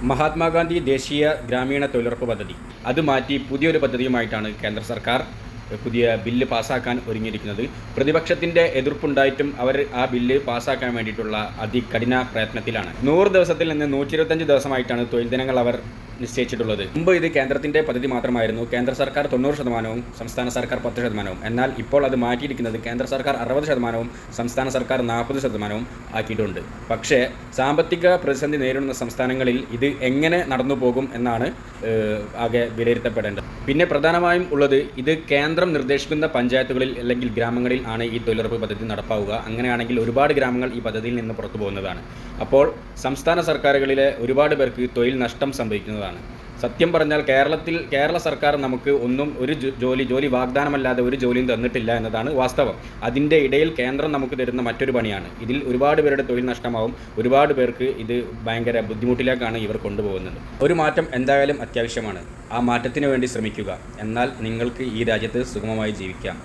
മഹാത്മാഗാന്ധി ദേശീയ ഗ്രാമീണ തൊഴിലുറപ്പ് പദ്ധതി അത് മാറ്റി പുതിയൊരു പദ്ധതിയുമായിട്ടാണ് കേന്ദ്ര സർക്കാർ പുതിയ ബില്ല് പാസ്സാക്കാൻ ഒരുങ്ങിയിരിക്കുന്നത്. പ്രതിപക്ഷത്തിൻ്റെ എതിർപ്പുണ്ടായിട്ടും അവർ ആ ബില്ല് പാസ്സാക്കാൻ വേണ്ടിയിട്ടുള്ള അതികഠിന പ്രയത്നത്തിലാണ്. 100 ദിവസത്തിൽ നിന്ന് 125 ദിവസമായിട്ടാണ് തൊഴിൽ ദിനങ്ങൾ അവർ നിശ്ചയിച്ചിട്ടുള്ളത്. മുമ്പ് ഇത് കേന്ദ്രത്തിൻ്റെ പദ്ധതി മാത്രമായിരുന്നു. കേന്ദ്ര സർക്കാർ 90%, സംസ്ഥാന സർക്കാർ 10%. എന്നാൽ ഇപ്പോൾ അത് മാറ്റിയിരിക്കുന്നത് കേന്ദ്ര സർക്കാർ 60%, സംസ്ഥാന സർക്കാർ 40% ആക്കിയിട്ടുണ്ട്. പക്ഷേ സാമ്പത്തിക പ്രതിസന്ധി നേരിടുന്ന സംസ്ഥാനങ്ങളിൽ ഇത് എങ്ങനെ നടന്നു പോകും എന്നാണ് ആകെ വിലയിരുത്തപ്പെടേണ്ടത്. പിന്നെ പ്രധാനമായും ഉള്ളത് ഇത് കേന്ദ്രം നിർദ്ദേശിക്കുന്ന പഞ്ചായത്തുകളിൽ അല്ലെങ്കിൽ ഗ്രാമങ്ങളിൽ ആണ് ഈ തൊഴിലുറപ്പ് പദ്ധതി നടപ്പാവുക. അങ്ങനെയാണെങ്കിൽ ഒരുപാട് ഗ്രാമങ്ങൾ ഈ പദ്ധതിയിൽ നിന്ന് പുറത്തു പോകുന്നതാണ്. അപ്പോൾ സംസ്ഥാന സർക്കാരുകളിലെ ഒരുപാട് പേർക്ക് തൊഴിൽ നഷ്ടം സംഭവിക്കുന്നതാണ്. സത്യം പറഞ്ഞാൽ കേരള സർക്കാർ നമുക്ക് ഒരു ജോലി വാഗ്ദാനമല്ലാതെ ഒരു ജോലിയും തന്നിട്ടില്ല എന്നതാണ് വാസ്തവം. അതിൻ്റെ ഇടയിൽ കേന്ദ്രം നമുക്ക് തരുന്ന മറ്റൊരു പണിയാണ്. ഇതിൽ ഒരുപാട് പേരുടെ തൊഴിൽ നഷ്ടമാവും. ഒരുപാട് പേർക്ക് ഇത് ഭയങ്കര ബുദ്ധിമുട്ടിലേക്കാണ് ഇവർ കൊണ്ടുപോകുന്നത്. ഒരു മാറ്റം എന്തായാലും അത്യാവശ്യമാണ്. ആ മാറ്റത്തിന് വേണ്ടി ശ്രമിക്കുക. എന്നാൽ നിങ്ങൾക്ക് ഈ രാജ്യത്ത് സുഗമമായി ജീവിക്കാം.